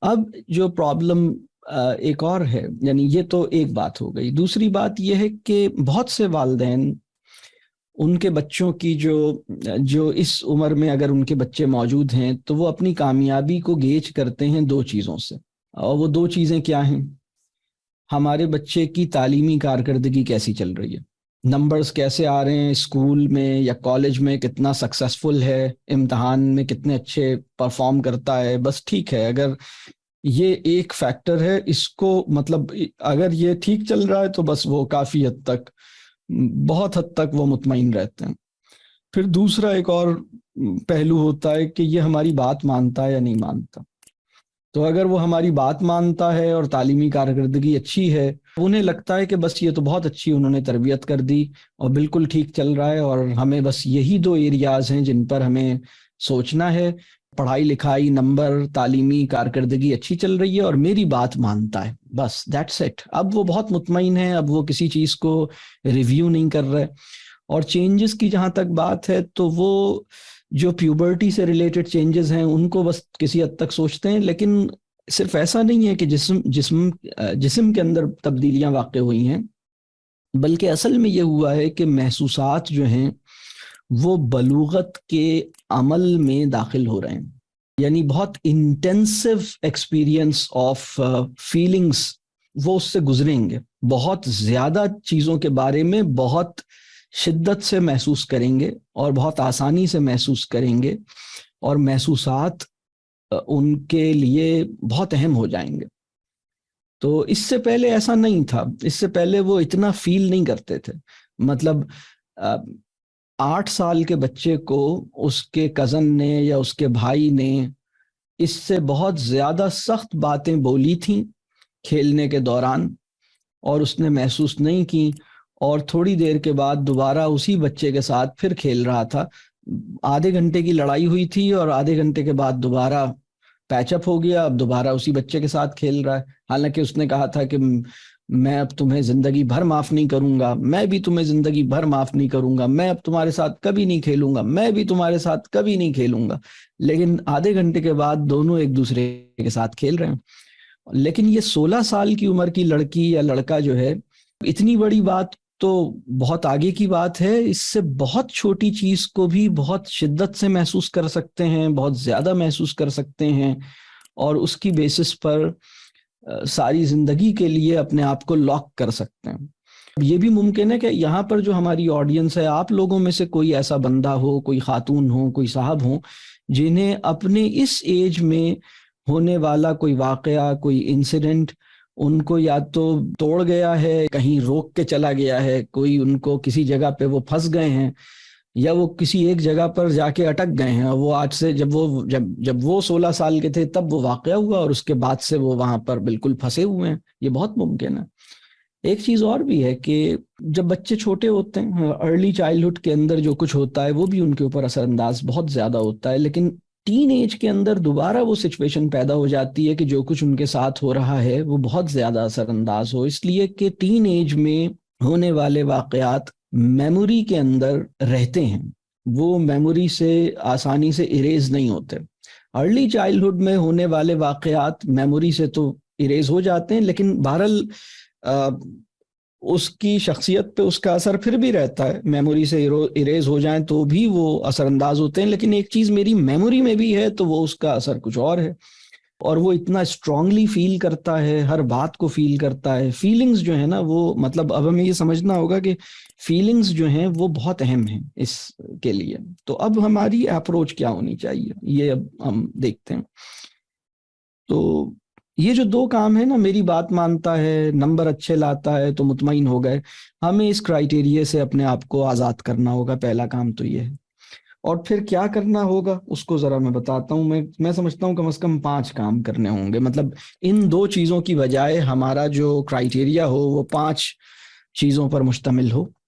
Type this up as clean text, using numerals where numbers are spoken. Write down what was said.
اب جو پرابلم ایک اور ہے، یعنی یہ تو ایک بات ہو گئی، دوسری بات یہ ہے کہ بہت سے والدین ان کے بچوں کی جو اس عمر میں اگر ان کے بچے موجود ہیں تو وہ اپنی کامیابی کو گیج کرتے ہیں دو چیزوں سے، اور وہ دو چیزیں کیا ہیں؟ ہمارے بچے کی تعلیمی کارکردگی کیسی چل رہی ہے، نمبرز کیسے آ رہے ہیں اسکول میں یا کالج میں، کتنا سکسیسفل ہے، امتحان میں کتنے اچھے پرفارم کرتا ہے، بس ٹھیک ہے۔ اگر یہ ایک فیکٹر ہے، اس کو مطلب اگر یہ ٹھیک چل رہا ہے تو بس وہ کافی حد تک، بہت حد تک وہ مطمئن رہتے ہیں۔ پھر دوسرا ایک اور پہلو ہوتا ہے کہ یہ ہماری بات مانتا ہے یا نہیں مانتا۔ تو اگر وہ ہماری بات مانتا ہے اور تعلیمی کارکردگی اچھی ہے، انہیں لگتا ہے کہ بس یہ تو بہت اچھی انہوں نے تربیت کر دی اور بالکل ٹھیک چل رہا ہے، اور ہمیں بس یہی دو ایریاز ہیں جن پر ہمیں سوچنا ہے، پڑھائی لکھائی، نمبر، تعلیمی کارکردگی اچھی چل رہی ہے اور میری بات مانتا ہے، بس دیٹس اٹ۔ اب وہ بہت مطمئن ہے، اب وہ کسی چیز کو ریویو نہیں کر رہے۔ اور چینجز کی جہاں تک بات ہے تو وہ جو پیوبرٹی سے ریلیٹڈ چینجز ہیں ان کو بس کسی حد تک سوچتے ہیں، لیکن صرف ایسا نہیں ہے کہ جسم کے اندر تبدیلیاں واقع ہوئی ہیں، بلکہ اصل میں یہ ہوا ہے کہ محسوسات جو ہیں وہ بلوغت کے عمل میں داخل ہو رہے ہیں، یعنی بہت انٹینسو ایکسپیرینس آف فیلنگس وہ اس سے گزریں گے، بہت زیادہ چیزوں کے بارے میں بہت شدت سے محسوس کریں گے اور بہت آسانی سے محسوس کریں گے، اور محسوسات ان کے لیے بہت اہم ہو جائیں گے۔ تو اس سے پہلے ایسا نہیں تھا، اس سے پہلے وہ اتنا فیل نہیں کرتے تھے۔ مطلب 8 سال کے بچے کو اس کے کزن نے یا اس کے بھائی نے اس سے بہت زیادہ سخت باتیں بولی تھیں کھیلنے کے دوران، اور اس نے محسوس نہیں کی، اور تھوڑی دیر کے بعد دوبارہ اسی بچے کے ساتھ پھر کھیل رہا تھا، آدھے گھنٹے کی لڑائی ہوئی تھی اور آدھے گھنٹے کے بعد دوبارہ پیچ اپ ہو گیا، اب دوبارہ اسی بچے کے ساتھ کھیل رہا ہے، حالانکہ اس نے کہا تھا کہ میں اب تمہیں زندگی بھر معاف نہیں کروں گا، میں بھی تمہیں زندگی بھر معاف نہیں کروں گا، میں اب تمہارے ساتھ کبھی نہیں کھیلوں گا، میں بھی تمہارے ساتھ کبھی نہیں کھیلوں گا۔ لیکن آدھے گھنٹے کے بعد دونوں ایک دوسرے کے ساتھ کھیل رہے ہیں۔ لیکن یہ 16 سال کی عمر کی لڑکی یا لڑکا جو ہے، اتنی بڑی بات تو بہت آگے کی بات ہے، اس سے بہت چھوٹی چیز کو بھی بہت شدت سے محسوس کر سکتے ہیں، بہت زیادہ محسوس کر سکتے ہیں، اور اس کی بیسس پر ساری زندگی کے لیے اپنے آپ کو لاک کر سکتے ہیں۔ یہ بھی ممکن ہے کہ یہاں پر جو ہماری آڈینس ہے، آپ لوگوں میں سے کوئی ایسا بندہ ہو، کوئی خاتون ہو، کوئی صاحب ہو، جنہیں اپنے اس ایج میں ہونے والا کوئی واقعہ، کوئی انسیڈنٹ ان کو یا تو توڑ گیا ہے، کہیں روک کے چلا گیا ہے، کوئی ان کو کسی جگہ پہ وہ پھنس گئے ہیں، یا وہ کسی ایک جگہ پر جا کے اٹک گئے ہیں، اور وہ آج سے جب وہ 16 سال کے تھے تب وہ واقعہ ہوا، اور اس کے بعد سے وہ وہاں پر بالکل پھنسے ہوئے ہیں۔ یہ بہت ممکن ہے۔ ایک چیز اور بھی ہے کہ جب بچے چھوٹے ہوتے ہیں، ارلی چائلڈہڈ کے اندر جو کچھ ہوتا ہے وہ بھی ان کے اوپر اثر انداز بہت زیادہ ہوتا ہے، لیکن ٹین ایج کے اندر دوبارہ وہ سچویشن پیدا ہو جاتی ہے کہ جو کچھ ان کے ساتھ ہو رہا ہے وہ بہت زیادہ اثر انداز ہو، اس لیے کہ ٹین ایج میں ہونے والے واقعات میموری کے اندر رہتے ہیں، وہ میموری سے آسانی سے اریز نہیں ہوتے۔ ارلی چائلڈہڈ میں ہونے والے واقعات میموری سے تو اریز ہو جاتے ہیں، لیکن بہرحال اس کی شخصیت پہ اس کا اثر پھر بھی رہتا ہے، میموری سے اریز ہو جائیں تو بھی وہ اثر انداز ہوتے ہیں، لیکن ایک چیز میری میموری میں بھی ہے تو وہ اس کا اثر کچھ اور ہے، اور وہ اتنا اسٹرانگلی فیل کرتا ہے، ہر بات کو فیل کرتا ہے۔ فیلنگز جو ہیں نا وہ مطلب اب ہمیں یہ سمجھنا ہوگا کہ فیلنگز جو ہیں وہ بہت اہم ہیں اس کے لیے۔ تو اب ہماری اپروچ کیا ہونی چاہیے یہ اب ہم دیکھتے ہیں۔ تو یہ جو دو کام ہے نا، میری بات مانتا ہے، نمبر اچھے لاتا ہے تو مطمئن ہو گئے، ہمیں اس کرائیٹیریے سے اپنے آپ کو آزاد کرنا ہوگا، پہلا کام تو یہ ہے۔ اور پھر کیا کرنا ہوگا اس کو ذرا میں بتاتا ہوں۔ میں سمجھتا ہوں کم از کم 5 کام کرنے ہوں گے، مطلب ان دو چیزوں کی بجائے ہمارا جو کرائیٹیریا ہو وہ 5 چیزوں پر مشتمل ہو۔